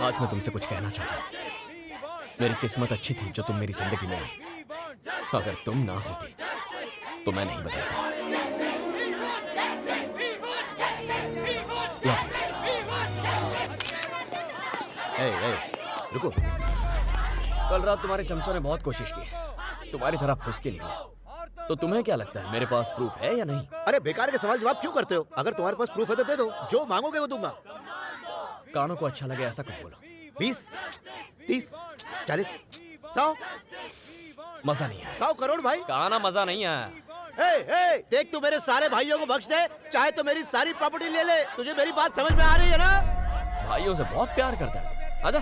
आज मैं तुमसे कुछ कहना चाहता हूँ। मेरी किस्मत अच्छी थी जो तुम मेरी जिंदगी में आई। अगर तुम ना होती तो मैं नहीं बदलता। Love you. Hey, रुको। कल रात तुम्हारे चमचों ने बहुत कोशिश की, तुम्हारी तरह फुसके निकले। तो तुम्हें क्या लगता है मेरे पास प्रूफ है या नहीं? अरे बेकार के सवाल जवाब क्यों करते हो? अगर तुम्हारे पास प्रूफ है तो दे दो, जो मांगोगे वो दूंगा। कानों को अच्छा लगे ऐसा कुछ बोलो। 20, 30, 40, 100। मजा नहीं आया। 100 करोड़ भाई। काना मजा नहीं आया। देख, तू मेरे सारे भाइयों को बख्श दे, चाहे तो मेरी सारी प्रॉपर्टी ले ले। तुझे मेरी बात समझ में आ रही है ना? भाइयों से बहुत प्यार करता है। आजा,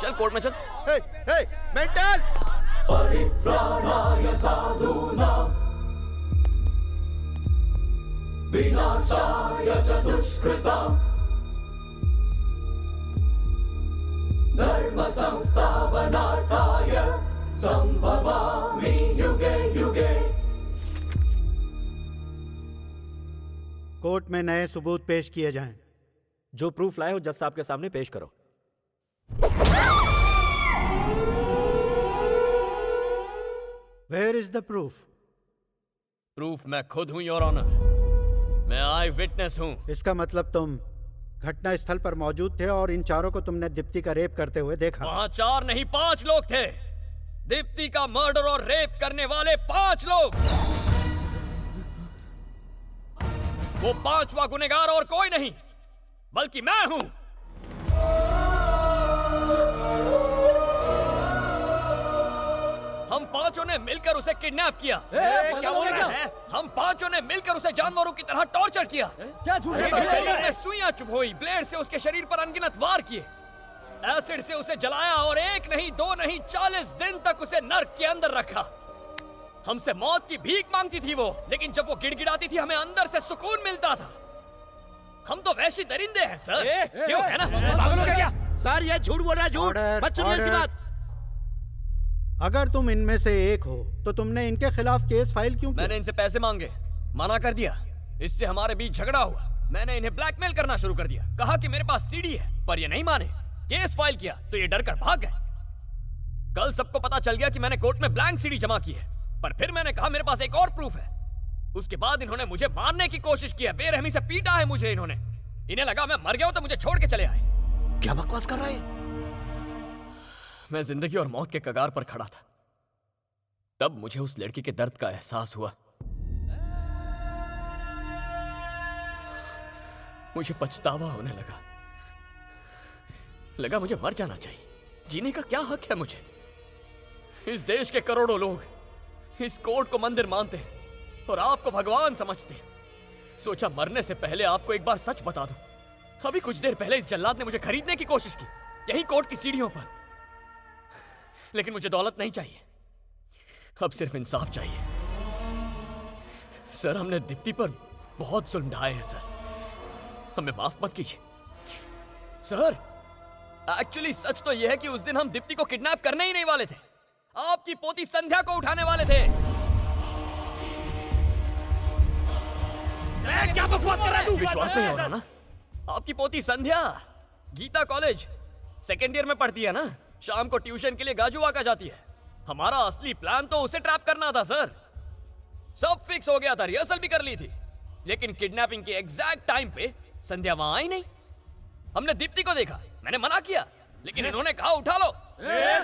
चल कोर्ट में चल। मेंटल। परित्राणाय साधूनां विनाशाय च दुष्कृतां धर्म संस्थापनार्थाय संभवामि युगे युगे। कोर्ट में नए सबूत पेश किए जाएं। जो प्रूफ लाए हो जज साहब के सामने पेश करो। Where is the proof? Proof मैं खुद हूं योर ऑनर। मैं आई विटनेस हूं। इसका मतलब तुम घटना स्थल पर मौजूद थे और इन चारों को तुमने दीप्ति का रेप करते हुए देखा। वहां 4 नहीं 5 लोग थे। दीप्ति का मर्डर और रेप करने वाले 5 लोग। वो 5वां गुनहगार और कोई नहीं बल्कि मैं हूं। हम 5 ने मिलकर उसे किडनैप किया। क्या बोले क्या? हम 5 ने मिलकर उसे जानवरों की तरह टॉर्चर किया। क्या झूठ उसके शरीर में सुइयां चुभोई, ब्लेड से उसके शरीर पर अनगिनत वार किए, एसिड से उसे जलाया और 1 नहीं 2 नहीं 40 दिन तक उसे नर्क के अंदर रखा। हमसे मौत की भीख मांगती थी वो, लेकिन जब वो गिड़गिड़ाती थी हमें अंदर से सुकून मिलता था। हम तो वैसी दरिंदे हैं सर। क्यों है ना? पागल हो गया क्या? सर ये झूठ बोल रहा है, झूठ। Order, मत सुनिए इसकी order। बात। अगर तुम इनमें से एक हो तो तुमने इनके खिलाफ केस फाइल क्यों किया? मैंने इनसे पैसे मांगे, मना कर दिया। इससे हमारे बीच झगड़ा हुआ। मैंने इन्हें ब्लैकमेल करना शुरू कर दिया। कहा कि मेरे पास सीडी है, पर ये नहीं माने। केस फाइल किया तो ये डर कर भाग गए। कल सबको पता चल गया कि मैंने कोर्ट में ब्लैंक सीडी जमा की है, पर फिर मैंने कहा मेरे पास एक और प्रूफ है। उसके बाद इन्होंने मुझे मारने की कोशिश की है। बेरहमी से पीटा है मुझे इन्होंने। इन्हें लगा मैं मर गया हूं तो मुझे छोड़ के चले आए। क्या बकवास कर रहा है? मैं जिंदगी और मौत के कगार पर खड़ा था। तब मुझे उस लड़की के दर्द का एहसास हुआ। मुझे पछतावा होने लगा मुझे मर जाना चाहिए। जीने का क्या हक है मुझे? इस देश के करोड़ों लोग इस कोर्ट को मंदिर मानते हैं और आपको भगवान समझते हैं। सोचा मरने से पहले आपको एक बार सच बता दूं। अभी कुछ देर पहले इस जल्लाद ने मुझे खरीदने की कोशिश की, यही कोर्ट की सीढ़ियों पर। लेकिन मुझे दौलत नहीं चाहिए, अब सिर्फ इंसाफ चाहिए। सर हमने दीप्ति पर बहुत जुल्म ढाए हैं सर, हमें माफ मत कीजिए। सर एक्चुअली सच तो यह है कि उस दिन हम दीप्ति को किडनैप करने ही नहीं वाले थे। आपकी पोती संध्या को उठाने वाले थे। क्या बकवास कर रहा है तू? विश्वास नहीं हो रहा ना? आपकी पोती संध्या गीता कॉलेज 2nd ईयर में पढ़ती है ना। शाम को ट्यूशन के लिए गाजुवाका जाती है। हमारा असली प्लान तो उसे ट्रैप करना था सर। सब फिक्स हो गया था, रिहर्सल भी कर ली थी। लेकिन किडनैपिंग के एग्जैक्ट टाइम पे संध्या वहां आई नहीं। हमने दीप्ति को देखा, मैंने मना किया, लेकिन इन्होंने कहा उठा लो। तू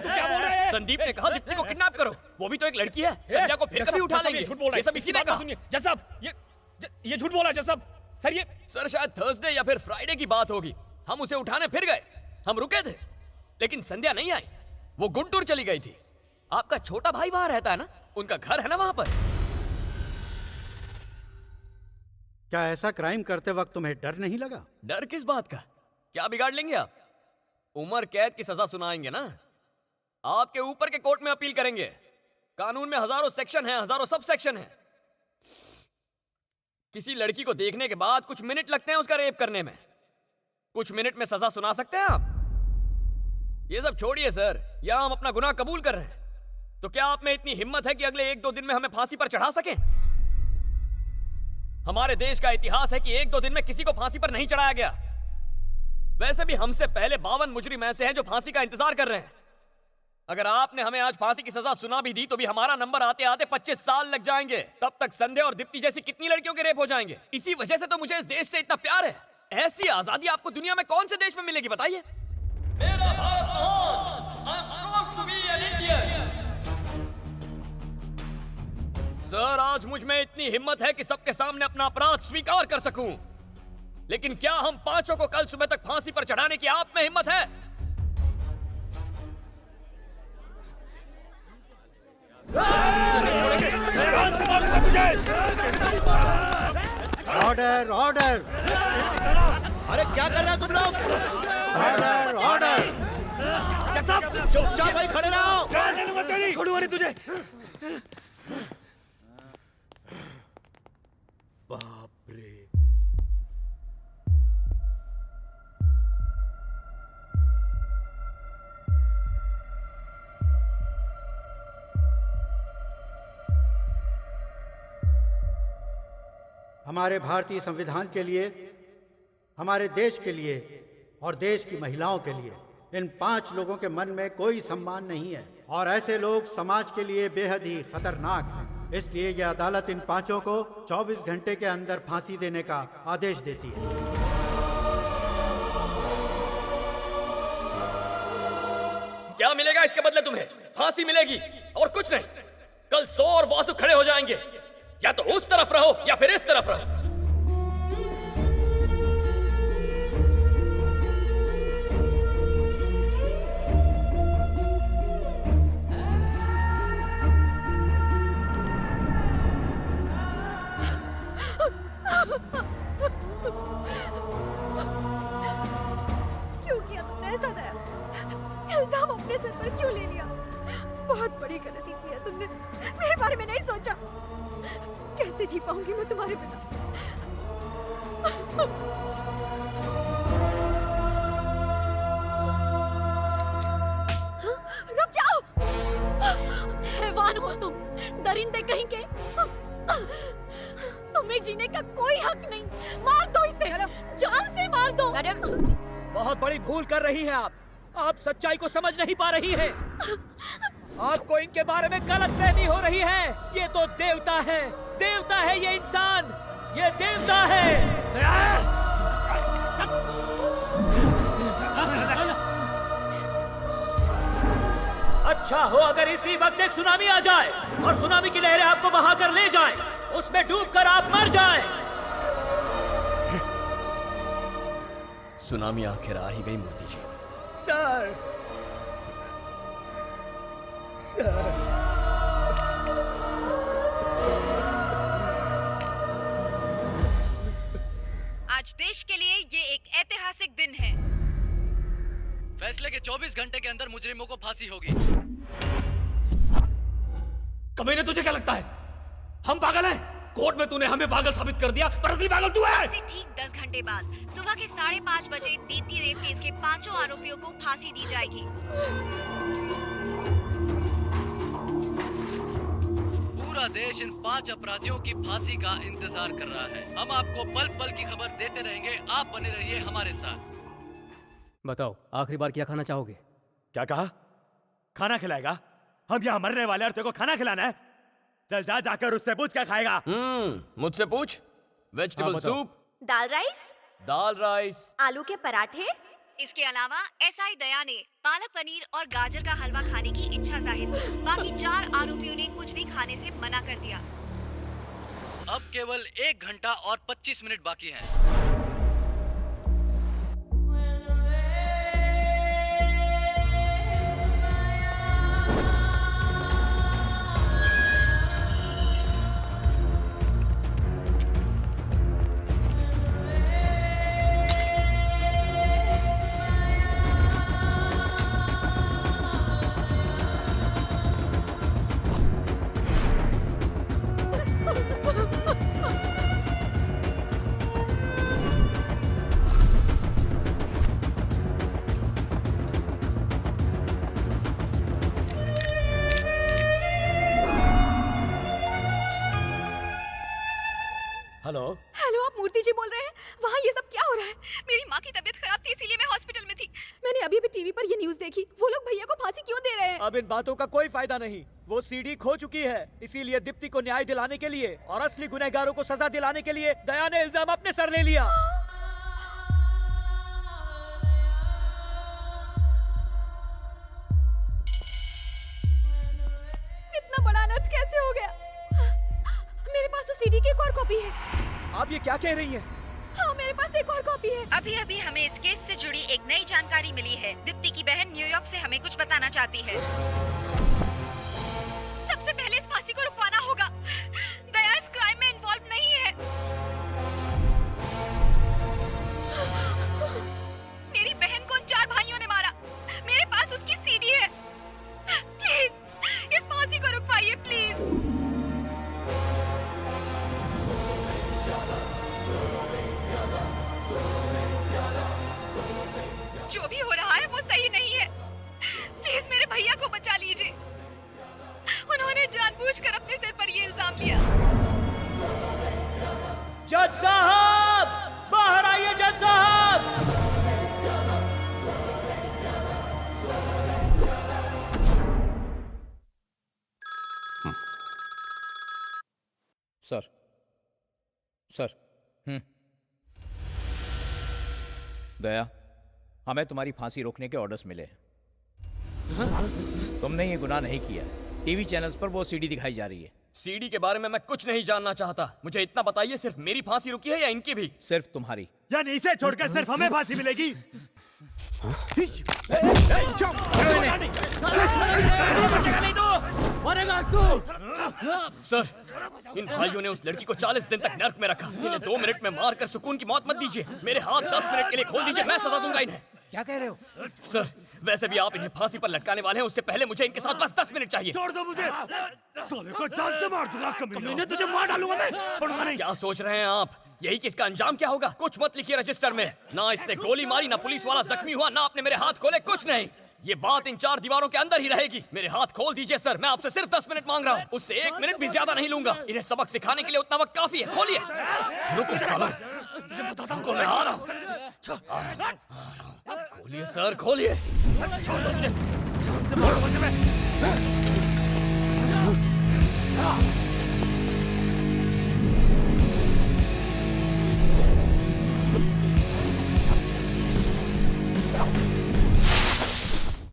क्या बोल रहा है? संदीप ने कहा दीप्ति को किडनैप करो, वो भी तो एक लड़की है। संध्या को फिर कभी उठा लेंगे। झूठ बोल रहा है। ये सब इसी ने कहा। जज साहब ये झूठ बोला जज साहब। सर ये सर शायद थर्सडे या फिर फ्राइडे की बात होगी। हम उसे उठाने फिर गए, हम रुके थे, लेकिन संध्या नहीं आई। वो गुंटूर चली गई थी। आपका छोटा भाई वहां रहता है ना, उनका घर है ना वहां पर। क्या ऐसा क्राइम करते वक्त तुम्हें डर नहीं लगा? डर किस बात का? क्या बिगाड़ लेंगे आप? उम्र कैद की सजा सुनाएंगे ना। आपके ऊपर के कोर्ट में अपील करेंगे। कानून में हजारों सेक्शन हैं, हजारों सब सेक्शन हैं। किसी लड़की को देखने के बाद कुछ मिनट लगते हैं उसका रेप करने में। कुछ मिनट में सजा सुना सकते हैं आप? ये सब छोड़िए सर, यहां हम अपना गुनाह कबूल कर रहे हैं। तो क्या आप में इतनी हिम्मत है कि अगले 1-2 दिन में हमें फांसी पर चढ़ा सकें? हमारे देश का इतिहास है कि 1-2 दिन में किसी को फांसी पर नहीं चढ़ाया गया। वैसे भी हमसे पहले 52 मुजरिम ऐसे हैं जो फांसी का इंतजार कर रहे हैं। अगर आपने हमें आज फांसी की सजा सुना भी दी तो भी हमारा नंबर आते आते 25 साल लग जाएंगे। तब तक संध्या और दीप्ति जैसी कितनी लड़कियों के रेप हो जाएंगे। इसी वजह से तो मुझे इस देश से इतना प्यार है। ऐसी आजादी आपको दुनिया में कौन से देश में मिलेगी बताइए। मेरा भारत महान। I am proud to be an Indian. Sir, आज मुझ में इतनी हिम्मत है कि सबके सामने अपना अपराध स्वीकार कर सकूं। लेकिन क्या हम पांचों को कल सुबह तक फांसी पर चढ़ाने की आप में हिम्मत है? Order order. अरे क्या कर रहे हो तुम लोग? Order order. चुपचाप भाई खड़े रहो। छोड़ूंगा नहीं तुझे। बाप रे। हमारे भारतीय संविधान के लिए, हमारे देश के लिए और देश की महिलाओं के लिए इन 5 लोगों के मन में कोई सम्मान नहीं है और ऐसे लोग समाज के लिए बेहद ही खतरनाक हैं। इसलिए यह अदालत इन 5 को 24 घंटे के अंदर फांसी देने का आदेश देती है। क्या मिलेगा इसके बदले तुम्हें? फांसी मिलेगी और कुछ नहीं। कल 100 और वासु खड़े हो जाएंगे। या तो उस तरफ रहो या फिर इस तरफ रहो। क्यों किया तुमने ऐसा दया? इल्जाम अपने सर पर क्यों ले लिया? बहुत बड़ी गलती की है तुमने। मेरे बारे में नहीं सोचा। कैसे जी पाऊंगी मैं तुम्हारे बिना? रुक जाओ। हैवान हो तुम, दरिंदे कहीं के। तुम्हें जीने का कोई हक नहीं। मार दो इसे, जान से मार दो। मैडम, बहुत बड़ी भूल कर रही हैं आप। आप सच्चाई को समझ नहीं पा रही हैं। आपको इनके बारे में गलतफहमी हो रही है। ये तो देवता है, देवता है ये इंसान, ये देवता है। अच्छा हो अगर इसी वक्त एक सुनामी आ जाए और सुनामी की लहरें आपको बहाकर ले जाएं, उसमें डूबकर आप मर जाएं। सुनामी आखिर आ ही गई मूर्ति जी। सर, आज देश के लिए ये एक ऐतिहासिक दिन है। फैसले के 24 घंटे के अंदर मुजरिमों को फांसी होगी। कमीने, तुझे क्या लगता है हम पागल हैं? कोर्ट में तूने हमें पागल साबित कर दिया, पर असली पागल तू है। इससे ठीक 10 घंटे बाद सुबह के 5:30 बजे दीप्ति रेप केस के 5 आरोपियों को फांसी दी जाएगी। पूरा देश इन 5 अपराधियों की फांसी का इंतजार कर रहा है। हम आपको पल पल की खबर देते रहेंगे। आप बने रहिए हमारे साथ। बताओ, आखिरी बार क्या खाना चाहोगे? क्या कहा? खाना खिलाएगा? हम यहाँ मरने वाले और तेरे को खाना खिलाना है? चल जा, जाकर उससे पूछ क्या खाएगा। मुझसे पूछ। वेजिटेबल सूप, दाल राइस, दाल राइस, आलू के पराठे। इसके अलावा एसआई दया ने पालक पनीर और गाजर का हलवा खाने की इच्छा जाहिर की। बाकी 4 आरोपियों ने कुछ भी खाने से मना कर दिया। अब केवल 1 घंटा और 25 मिनट बाकी हैं। हेलो हेलो, आप मूर्ति जी बोल रहे हैं? वहाँ ये सब क्या हो रहा है? मेरी माँ की तबीयत खराब थी इसीलिए मैं अभी भी टीवी पर ये न्यूज़ देखी। वो लोग भैया को फांसी क्यों दे रहे हैं? अब इन बातों का कोई फायदा नहीं। वो सीडी खो चुकी है, इसीलिए दीप्ति को न्याय दिलाने के लिए और असली गुनहगारों को सजा दिलाने के लिए दया ने इल्जाम अपने सर ले लिया। इतना बड़ा अनर्थ कैसे हो गया? मेरे पास तो सीडी की एक और कॉपी है। आप ये क्या कह रही हैं? हाँ, मेरे पास एक और कॉपी है। अभी अभी हमें इस केस से जुड़ी एक नई जानकारी मिली है। दीप्ति की बहन न्यूयॉर्क से हमें कुछ बताना चाहती है। सबसे पहले इस फांसी को रुकवाना होगा। दया इस क्राइम में इन्वॉल्व नहीं है। मेरी बहन को उन 4 भाइयों ने मारा। मेरे पास उसकी सीडी है। प्लीज इस फांसी को रुकवाइए, प्लीज। जो भी हो रहा है वो सही नहीं है। प्लीज मेरे भैया को बचा लीजिए। उन्होंने जानबूझकर अपने सिर पर ये इल्जाम लिया। जज साहब, बाहर आइए जज साहब। सर दया, हमें तुम्हारी फांसी रोकने के ऑर्डर्स मिले हैं। तुमने ये गुनाह नहीं किया। टीवी चैनल्स पर वो सीडी दिखाई जा रही है। सीडी के बारे में मैं कुछ नहीं जानना चाहता। मुझे इतना बताइए, सिर्फ मेरी फांसी रुकी है या इनकी भी? सिर्फ तुम्हारी। यानी इसे छोड़कर सिर्फ हमें फांसी मिलेगी? सर, इन भाइयों ने उस लड़की को 40 दिन तक नर्क में रखा। इन्हें 2 मिनट में मारकर सुकून की मौत मत दीजिए। मेरे हाथ 10 मिनट के लिए खोल दीजिए, मैं सजा दूंगा इन्हें। क्या कह रहे हो? सर, वैसे भी आप इन्हें फांसी पर लटकाने वाले हैं, उससे पहले मुझे इनके साथ बस 10 मिनट चाहिए। छोड़ दो मुझे, साले को जान से मार दूंगा। मैंने तुझे मार डालूंगा मैं, छोड़ूंगा नहीं। क्या सोच रहे हैं आप? यही कि इसका अंजाम क्या होगा? कुछ मत लिखिए रजिस्टर में। ना इसने गोली मारी, ना पुलिस वाला जख्मी हुआ, ना आपने मेरे हाथ खोले, कुछ नहीं। ये बात इन 4 दीवारों के अंदर ही रहेगी। मेरे हाथ खोल दीजिए सर, मैं आपसे सिर्फ 10 मिनट मांग रहा हूँ। उससे 1 मिनट भी ज्यादा नहीं लूंगा। इन्हें सबक सिखाने के लिए उतना वक्त काफी है। खोलिए। रुको सालों, रुको, मैं आ रहा हूँ। खोलिए सर, खोलिए। छोड़ दो मुझे,